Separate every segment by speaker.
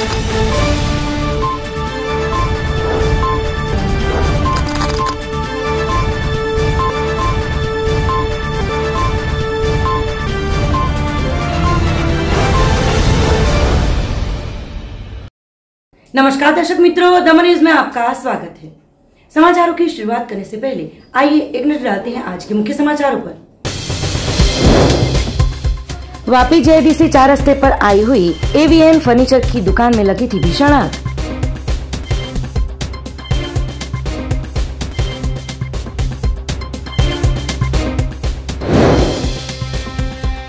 Speaker 1: नमस्कार दर्शक मित्रों, दमन न्यूज में आपका स्वागत है। समाचारों की शुरुआत करने से पहले आइए एक नजर डालते हैं आज के मुख्य समाचारों पर। वापी जेआईडीसी 4 रास्ते पर आई हुई एवीएन फर्नीचर की दुकान में लगी थी भीषण आग।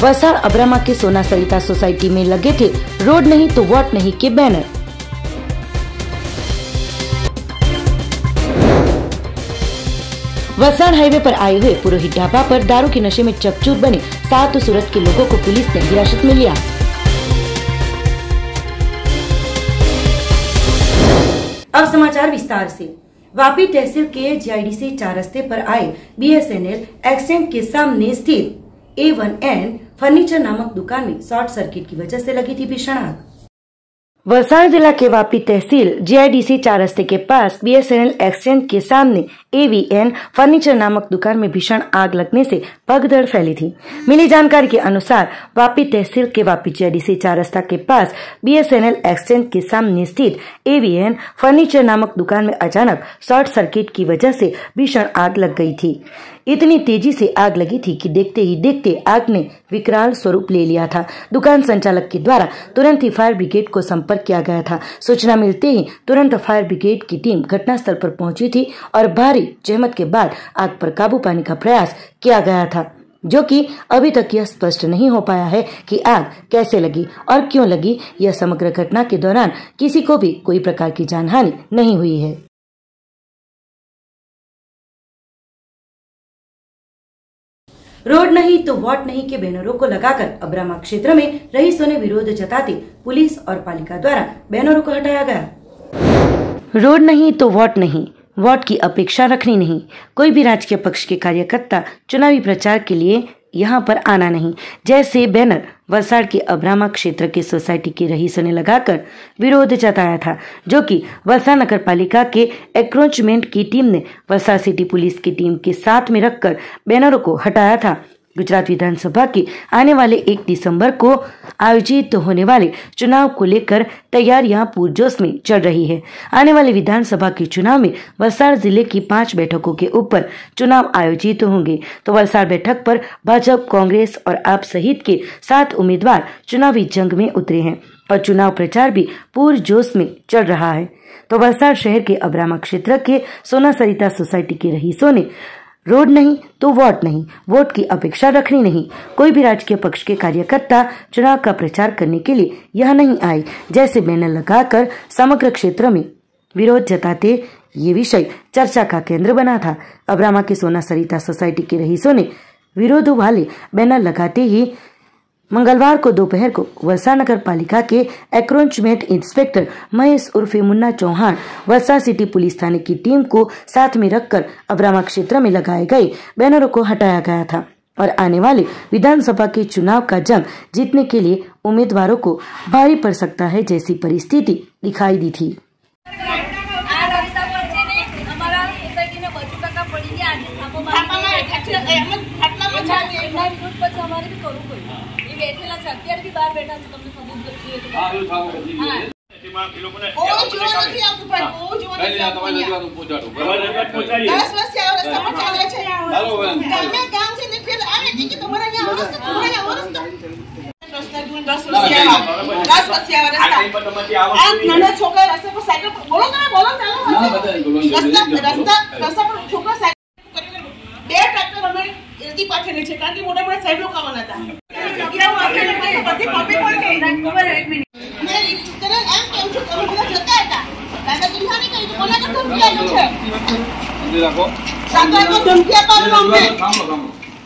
Speaker 1: वलसाड़ अब्रामा के सोना सरिता सोसाइटी में लगे थे रोड नहीं तो वोट नहीं के बैनर। वलसाड़ हाईवे पर आए हुए पुरोहित ढाबा पर दारू के नशे में चकचूर बने 7 सूरत के लोगों को पुलिस ने हिरासत में लिया। अब समाचार विस्तार से। वापी तहसील के जेआईडीसी 4 रास्ते पर आए बीएसएनएल एक्सचेंज के सामने स्थित A1N फर्नीचर नामक दुकान में शॉर्ट सर्किट की वजह से लगी थी भीषण आग। वलसाड़ जिला के वापी तहसील जेआईडीसी 4 रास्ते के पास बीएसएनएल एक्सचेंज के सामने AVN फर्नीचर नामक दुकान में भीषण आग लगने से भगदड़ फैली थी। मिली जानकारी के अनुसार वापी तहसील के वापी जेआईडीसी 4 रास्ता के पास बीएसएनएल एक्सचेंज के सामने स्थित AVN फर्नीचर नामक दुकान में अचानक शॉर्ट सर्किट की वजह से भीषण आग लग गई थी। इतनी तेजी से आग लगी थी कि देखते ही देखते आग ने विकराल स्वरूप ले लिया था। दुकान संचालक के द्वारा तुरंत ही फायर ब्रिगेड को संपर्क किया गया था। सूचना मिलते ही तुरंत फायर ब्रिगेड की टीम घटनास्थल पर पहुंची थी और भारी जहमत के बाद आग पर काबू पाने का प्रयास किया गया था, जो कि अभी तक यह स्पष्ट नहीं हो पाया है कि आग कैसे लगी और क्यों लगी। यह समग्र घटना के दौरान किसी को भी कोई प्रकार की जानहानि नहीं हुई है। रोड नहीं तो वोट नहीं के बैनरों को लगाकर अब्रामा क्षेत्र में रईसों ने विरोध जताते पुलिस और पालिका द्वारा बैनरों को हटाया गया। रोड नहीं तो वोट नहीं, वोट की अपेक्षा रखनी नहीं। कोई भी राजकीय पक्ष के कार्यकर्ता चुनावी प्रचार के लिए यहाँ पर आना नहीं, जैसे बैनर वलसाड़ के अब्रामा क्षेत्र के सोसाइटी के रईसों ने लगाकर विरोध जताया था, जो कि वलसाड़ नगर पालिका के एंक्रोचमेंट की टीम ने वलसाड़ सिटी पुलिस की टीम के साथ में रखकर बैनरों को हटाया था। गुजरात विधानसभा की आने वाले 1 दिसंबर को आयोजित होने वाले चुनाव को लेकर तैयारियां पूरजोश में चल रही है। आने वाले विधानसभा के चुनाव में वलसाड़ जिले की 5 बैठकों के ऊपर चुनाव आयोजित होंगे, तो वलसाड़ बैठक पर भाजपा, कांग्रेस और आप सहित के 7 उम्मीदवार चुनावी जंग में उतरे हैं और चुनाव प्रचार भी पूरजोश में चल रहा है। तो वलसाड़ शहर के अब्रामा क्षेत्र के सोना सरिता सोसाइटी के रईसों ने रोड नहीं तो वोट नहीं, वोट की अपेक्षा रखनी नहीं। कोई भी राजकीय पक्ष के कार्यकर्ता चुनाव का प्रचार करने के लिए यह नहीं आए, जैसे बैनर लगाकर समग्र क्षेत्र में विरोध जताते ये विषय चर्चा का केंद्र बना था। अब्रामा के सोना सरिता सोसाइटी के रईसों ने विरोध वाले बैनर लगाते ही मंगलवार को दोपहर को वलसाड़ नगर पालिका के एंक्रोचमेंट इंस्पेक्टर महेश उर्फे मुन्ना चौहान, वलसाड़ सिटी पुलिस थाने की टीम को साथ में रखकर अब्रामा क्षेत्र में लगाए गए बैनरों को हटाया गया था और आने वाले विधानसभा के चुनाव का जंग जीतने के लिए उम्मीदवारों को भारी पड़ सकता है, जैसी परिस्थिति दिखाई दी थी।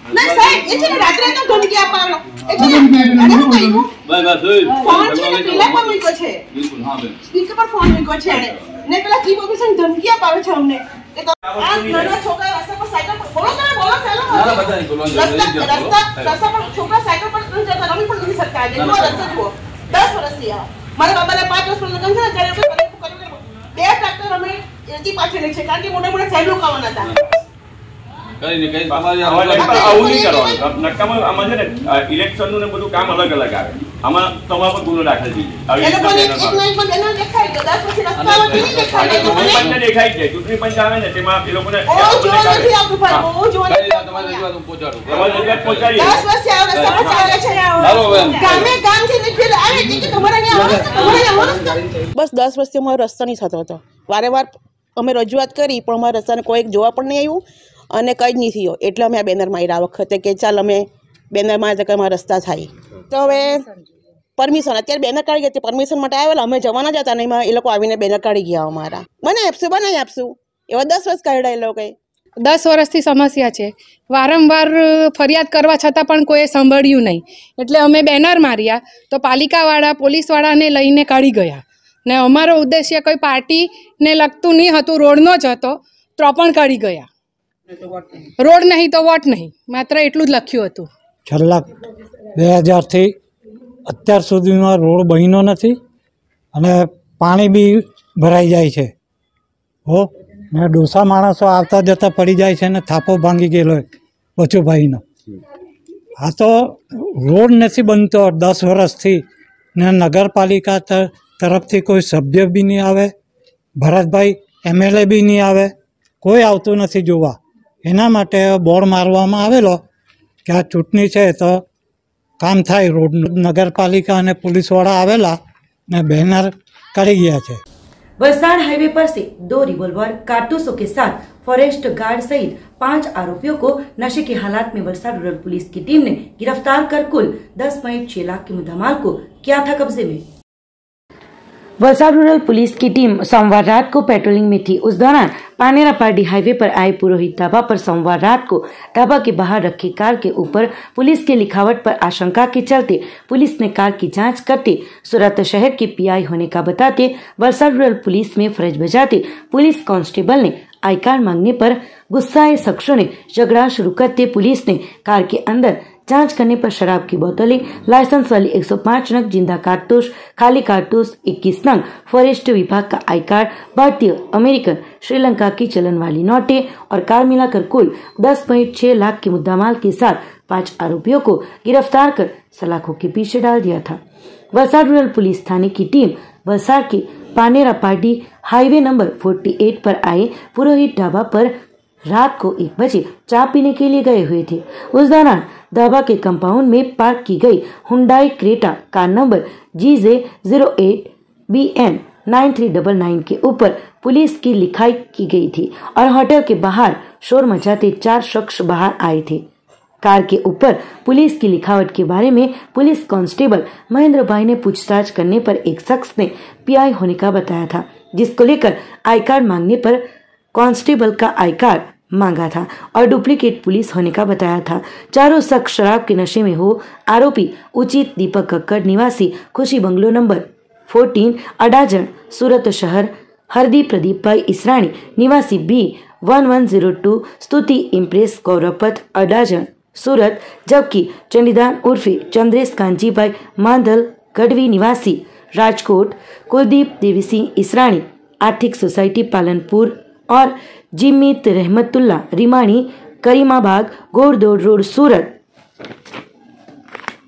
Speaker 2: नहीं साहब ये चले रात्रे तो धमकी આપવાનો એટલે અને હું કહ્યું બસ ફોન છે ને પેલા પર મૂક્યો છે બિલકુલ હા બેન સ્પીકર પર ફોન મૂક્યો છે ને પેલા ચીફ ઓફિસર ધમકી આપે છે અમને કે આ નાના છોકરા રસ્તા પર સાયકલ પર બોલો ચાલો ના બધા નહીં બોલવાનું રસ્તા પર છોકરા સાયકલ પર જતા રમી પણ નથી શકતા એટલે રસ્તો જુઓ 10 વર્ષથી આ મારા બાબાના 5 વર્ષનું લગ્ન છે ને ત્યારે બે ટ્રેક્ટર અમે એથી પાછળ છે કારણ કે મોટા મોટા સાહેબ લોકો આવવાના હતા
Speaker 3: કઈ ને કઈ આવું નહીં કરવાનું નક્કામાં આમાં છે ને ઇલેક્શન નું ને બધું કામ અલગ અલગ આવે આમાં તમારા પર ગુનો દાખલ થઈ જાય
Speaker 2: એ લોકોને એક નહીં પણ એનો દેખાય કે 10 પછી રસ્તામાં નહીં દેખાય
Speaker 3: મને દેખાય છે ચૂંટણી પંચ આવે ને તેમાં એ લોકોને
Speaker 2: જો નથી આવતું ભાઈ જો
Speaker 3: તમારે રજૂઆત પહોંચાડો તમારે રજૂઆત પહોંચાડી
Speaker 2: 10 વર્ષ આવે સમસ્યા આવે છે ગામે ગામથી નીકળે આવે કે તમારે અહીંયા બસ 10 વર્ષથી અમારો રસ્તો નહીં થતો હતો વારેવાર અમે રજૂઆત કરી પણ અમારા રસ્તાને કોઈ જોવા પણ નહીં આવ્યું અને કંઈ જ નહીં થયો એટલે અમે આ બેનર માર્યા આ વખતે કે ચાલ અમે બેનર માર્યા કે અમારા રસ્તા થાય તો હવે પરમિશન અત્યારે બેનર કાઢી ગયા પરમિશન માટે આવેલા અમે જવાના જ હતા ને એમાં એ લોકો આવીને બેનર કાઢી ગયા અમારા બનાવી આપશું એવા 10 વર્ષ કાઢ્યા એ લોકોએ
Speaker 4: 10 વર્ષથી સમસ્યા છે વારંવાર ફરિયાદ કરવા છતાં પણ કોઈએ સાંભળ્યું નહીં એટલે અમે બેનર માર્યા તો પાલિકાવાળા પોલીસવાળાને લઈને કાઢી ગયા ને અમારો ઉદ્દેશ્ય કોઈ પાર્ટીને લગતું નહીં હતું રોડનો જ હતો તો પણ કાઢી ગયા રોડ નહીં તો વોટ નહીં માત્ર એટલું જ લખ્યું હતું
Speaker 5: છેલ્લા 2000થી અત્યાર સુધીમાં રોડ બન્યો નથી અને પાણી બી ભરાઈ જાય છે હો ને ડોસા માણસો આવતા જતા પડી જાય છે ને થાપો ભાંગી ગયેલો બચુભાઈનો આ તો રોડ નથી બનતો 10 વર્ષથી ને નગરપાલિકા તરફથી કોઈ સભ્ય બી નહીં આવે ભરતભાઈ MLA બી નહીં આવે કોઈ આવતું નથી જોવા એના માટે બોર્ડ મારવામાં આવેલો કે આ ચૂંટણી છે તો काम થાય रोड नगरपालिका અને पुलिसवाला आवेला ने बैनर काढ़ी गया है।
Speaker 1: वलसाड हाईवे पर से 2 रिवॉल्वर कारतूसों के साथ फॉरेस्ट गार्ड सहित 5 आरोपियों को नशे के हालात में वलसाड रूरल पुलिस की टीम ने गिरफ्तार कर कुल 10.6 लाख के मुद्दामाल को किया था कब्जे में। वलसाड रूरल पुलिस की टीम सोमवार रात को पेट्रोलिंग में थी। उस दौरान पानेरा-पारडी हाईवे पर आए पुरोहित ढाबा पर सोमवार रात को ढाबा के बाहर रखी कार के ऊपर पुलिस के लिखावट पर आशंका के चलते पुलिस ने कार की जांच करते सूरत शहर के PI होने का बताते वलसाड रूरल पुलिस में फर्ज बजाते पुलिस कांस्टेबल ने आई कार्ड मांगने पर गुस्साए शख्सों ने झगड़ा शुरू करते पुलिस ने कार के अंदर जांच करने पर शराब की बोतलें, लाइसेंस वाली 105 नग जिंदा कारतूस, खाली कारतूस 21 नग, फॉरेस्ट विभाग का आई कार्ड, भारतीय, अमेरिकन, श्रीलंका की चलन वाली नोटें और कार मिलाकर कुल 10.6 लाख के मुद्दामाल के साथ 5 आरोपियों को गिरफ्तार कर सलाखों के पीछे डाल दिया था। वलसाड रूरल पुलिस थाने की टीम वलसाड के पानेरा-पारडी हाईवे नंबर 48 पर आए पुरोहित ढाबा पर रात को 1 बजे चाय पीने के लिए गए हुए थे। उस दौरान ढाबा के कंपाउंड में पार्क की गई Hyundai Creta car number GJ08BN 9399 के ऊपर पुलिस की लिखाई की गई थी और होटल के बाहर शोर मचाते 4 शख्स बाहर आए थे। कार के ऊपर पुलिस की लिखावट के बारे में पुलिस कांस्टेबल महेंद्र भाई ने पूछताछ करने पर एक शख्स ने PI होने का बताया था, जिसको लेकर आई कार्ड मांगने पर कांस्टेबल का आई कार्ड मांगा था और डुप्लीकेट पुलिस होने का बताया था। चारों शख्स शराब के नशे में हो। आरोपी उचित दीपक कक्कड़ निवासी खुशी बंगलो नंबर 14 अडाजन सूरत शहर, हरदीप प्रदीप भाई इसराणी निवासी B1102 स्तुति इम्प्रेस गौरवपत अडाजन सूरत, जबकि चंडीदान उर्फे चंद्रेश कांजी भाई मांदल गढ़वी निवासी राजकोट, कुलदीप देवी सिंह इसराणी आर्थिक सोसाइटी पालनपुर और जिमित रहमतुल्ला रिमाणी करीमाबाग घोड़दौड़ रोड सूरत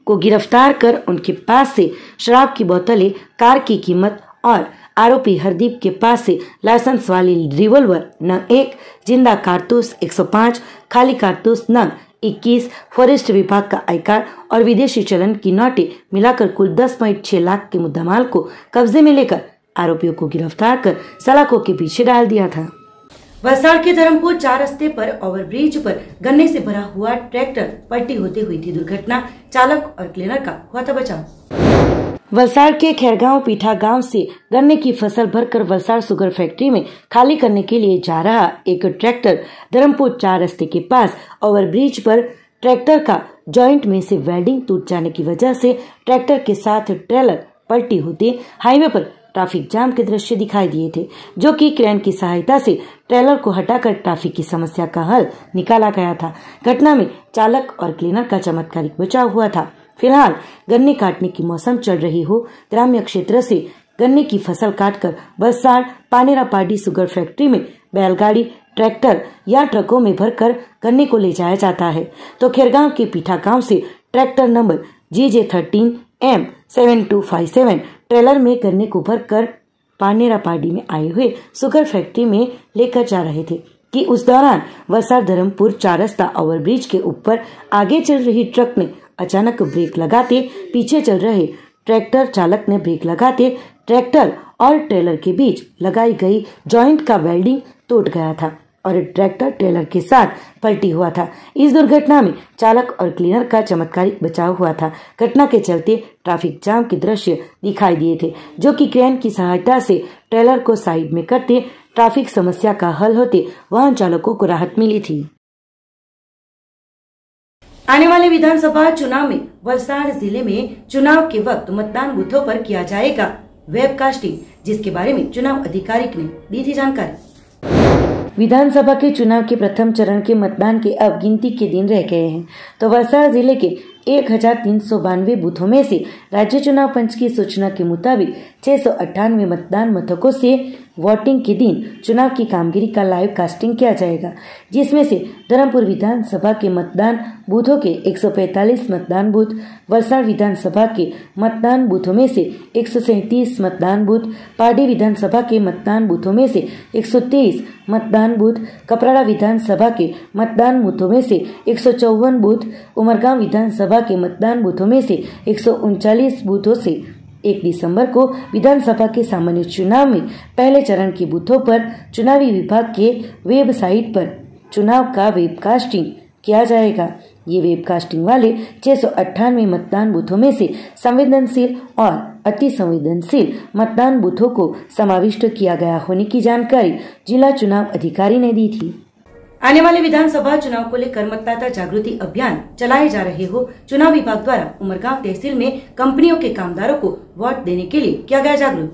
Speaker 1: को गिरफ्तार कर उनके पास से शराब की बोतलें, कार की कीमत और आरोपी हरदीप के पास से लाइसेंस वाली रिवॉल्वर नग 1, जिंदा कारतूस 105, खाली कारतूस नग 21, फॉरेस्ट विभाग का आई कार्ड और विदेशी चलन की नोटें मिलाकर कुल 10.6 लाख के मुद्दामाल को कब्जे में लेकर आरोपियों को गिरफ्तार कर सलाखों के पीछे डाल दिया था। वलसाड के धर्मपुर 4 रास्ते पर ओवरब्रिज पर गन्ने से भरा हुआ ट्रैक्टर पलटी होते हुई थी दुर्घटना, चालक और क्लीनर का हुआ था बचाव। वलसाड के खैरगांव पीठा गांव से गन्ने की फसल भरकर वलसाड शुगर फैक्ट्री में खाली करने के लिए जा रहा एक ट्रैक्टर धर्मपुर 4 रास्ते के पास ओवरब्रिज पर ट्रैक्टर का जॉइंट में से वेल्डिंग टूट जाने की वजह से ट्रैक्टर के साथ ट्रेलर पलटी होते हाईवे पर ट्रैफिक जाम के दृश्य दिखाई दिए थे, जो कि क्रेन की सहायता से ट्रेलर को हटाकर ट्रैफिक की समस्या का हल निकाला गया था। घटना में चालक और क्लीनर का चमत्कारिक बचाव हुआ था। फिलहाल गन्ने काटने की मौसम चल रही हो, ग्राम्य क्षेत्र से गन्ने की फसल काटकर वलसाड़ पानेरा पार्डी शुगर फैक्ट्री में बैलगाड़ी, ट्रैक्टर या ट्रकों में भरकर गन्ने को ले जाया जाता है, तो खेरगांव के पीठा गांव से ट्रैक्टर नंबर GJ13M7257 ट्रेलर में गन्ने को भरकर पानेरा पार्डी में आए हुए शुगर फैक्ट्री में लेकर जा रहे थे कि उस दौरान वलसाड़ धर्मपुर 4 रास्ता ओवरब्रिज के ऊपर आगे चल रही ट्रक ने अचानक ब्रेक लगाते पीछे चल रहे ट्रैक्टर चालक ने ब्रेक लगाते ट्रैक्टर और ट्रेलर के बीच लगाई गई जॉइंट का वेल्डिंग टूट गया था और ट्रैक्टर ट्रेलर के साथ पलटी हुआ था। इस दुर्घटना में चालक और क्लीनर का चमत्कारिक बचाव हुआ था। घटना के चलते ट्रैफिक जाम के दृश्य दिखाई दिए थे, जो कि क्रेन की सहायता से ट्रेलर को साइड में करते ट्रैफिक समस्या का हल होते वाहन चालकों को राहत मिली थी। आने वाले विधानसभा चुनाव में वलसाड़ जिले में चुनाव के वक्त मतदान बूथों पर किया जाएगा वेबकास्टिंग, जिसके बारे में चुनाव अधिकारी ने दी थी जानकारी। विधानसभा के चुनाव के प्रथम चरण के मतदान के अब गिनती के दिन रह गए हैं, तो वलसाड़ जिले के 1392 बूथों में से राज्य चुनाव पंच की सूचना के मुताबिक 698 मतदान मथकों से वोटिंग के दिन चुनाव की कामगिरी का लाइव कास्टिंग किया जाएगा, जिसमें से धर्मपुर विधानसभा के मतदान बूथों के 145 मतदान बूथ, वलसाड़ विधानसभा के मतदान बूथों में से 137 मतदान बूथ, पार्डी विधानसभा के मतदान बूथों में से 123 मतदान बूथ, कपराड़ा विधानसभा के मतदान बूथों में से 154 बूथ, उमरगांव विधानसभा के मतदान बूथों में से 139 बूथों से 1 दिसंबर को विधानसभा के सामान्य चुनाव में पहले चरण के बूथों पर चुनावी विभाग के वेबसाइट पर चुनाव का वेबकास्टिंग किया जाएगा। ये वेबकास्टिंग वाले 698 मतदान बूथों में से संवेदनशील और अति संवेदनशील मतदान बूथों को समाविष्ट किया गया होने की जानकारी जिला चुनाव अधिकारी ने दी थी। आने वाले विधानसभा चुनाव को लेकर मतदाता जागृति अभियान चलाए जा रहे हो, चुनाव विभाग द्वारा उमरगांव तहसील में कंपनियों के कामदारों को वोट देने के लिए किया गया जागरूक।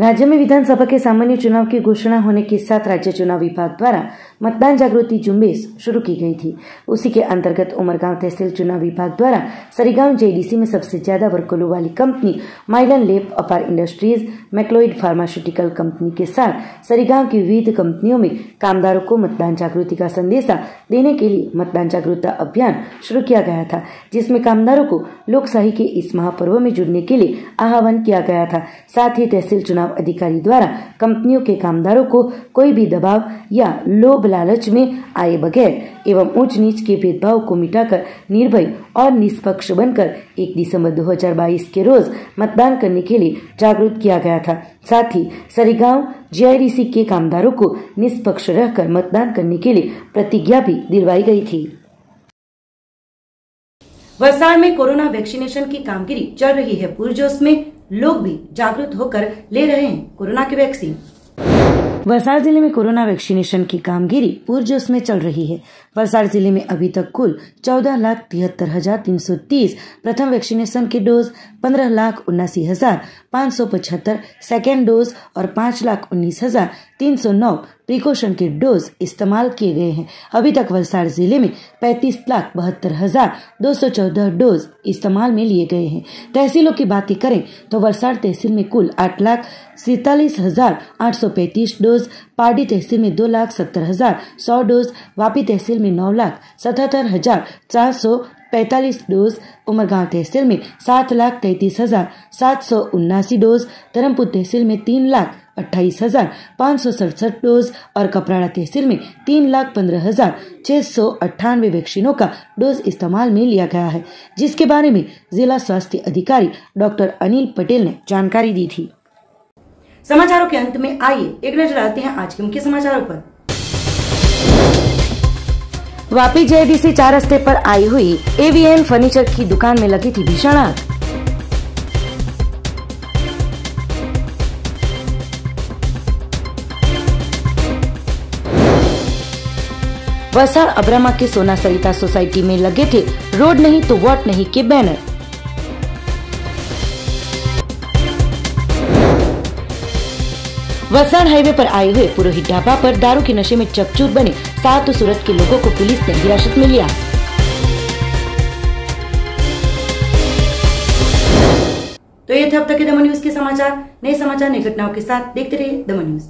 Speaker 1: राज्य में विधानसभा के सामान्य चुनाव की घोषणा होने के साथ राज्य चुनाव विभाग द्वारा मतदान जागृति झुंबेश शुरू की गई थी। उसी के अंतर्गत उमरगांव तहसील चुनाव विभाग द्वारा सरीगांव JDC में सबसे ज्यादा वर्कलों वाली कंपनी माइलन लैब अपार इंडस्ट्रीज, मैक्लोइड फार्मास्यूटिकल कंपनी के साथ सरीगांव की विविध कंपनियों में कामदारों को मतदान जागृति का संदेशा देने के लिए मतदान जागरूकता अभियान शुरू किया गया था, जिसमें कामदारों को लोकशाही के इस महापर्व में जुड़ने के लिए आह्वान किया गया था। साथ ही तहसील चुनाव अधिकारी द्वारा कंपनियों के कामदारों को कोई भी दबाव या लोभ लालच में आए बगैर एवं ऊंच नीच के भेदभाव को मिटाकर निर्भय और निष्पक्ष बनकर 1 दिसंबर 2022 के रोज मतदान करने के लिए जागरूक किया गया था। साथ ही सरीगांव JIDC के कामदारों को निष्पक्ष रहकर मतदान करने के लिए प्रतिज्ञा भी दिलवाई गई थी। वलसाड़ में कोरोना वैक्सीनेशन की कामगिरी चल रही है पुरजोश में, लोग भी जागरूक होकर ले रहे हैं कोरोना की वैक्सीन। वलसाड़ जिले में कोरोना वैक्सीनेशन की कामगिरी पुरजोश में चल रही है। वलसाड़ जिले में अभी तक कुल 14,73,330 प्रथम वैक्सीनेशन के डोज, 15,79,575 सेकेंड डोज और 5,19,309 प्रिकॉशन के डोज इस्तेमाल किए गए हैं। अभी तक वलसाड़ जिले में 35,72,214 डोज इस्तेमाल में लिए गए हैं। तहसीलों की बातें करें तो वलसाड़ तहसील में कुल 8,47,835 डोज, पार्डी तहसील में 2,70,100 डोज, वापी तहसील में 9,77,445 डोज, उमरगांव तहसील में 7,33,779 डोज, धर्मपुर तहसील में 3,28,567 डोज और कपराड़ा तहसील में 3,15,698 वैक्सीनों का डोज इस्तेमाल में लिया गया है, जिसके बारे में जिला स्वास्थ्य अधिकारी डॉक्टर अनिल पटेल ने जानकारी दी थी। समाचारों के अंत में आइए एक नजर डालते हैं आज के मुख्य समाचारों पर। वापी JDC 4 रास्ते पर आई हुई AVN फर्नीचर की दुकान में लगी थी भीषण आग। वलसाड़ अब्रामा के सोना सरिता सोसाइटी में लगे थे रोड नहीं तो वोट नहीं के बैनर। वलसाड़ हाईवे पर आए हुए पुरोहित ढाबा पर दारू के नशे में चकचूर बने 7 सूरत के लोगों को पुलिस ने हिरासत में लिया। तो ये थे अब तक के दमन न्यूज के समाचार। नए समाचार, नई घटनाओं के साथ देखते रहिए दमन न्यूज।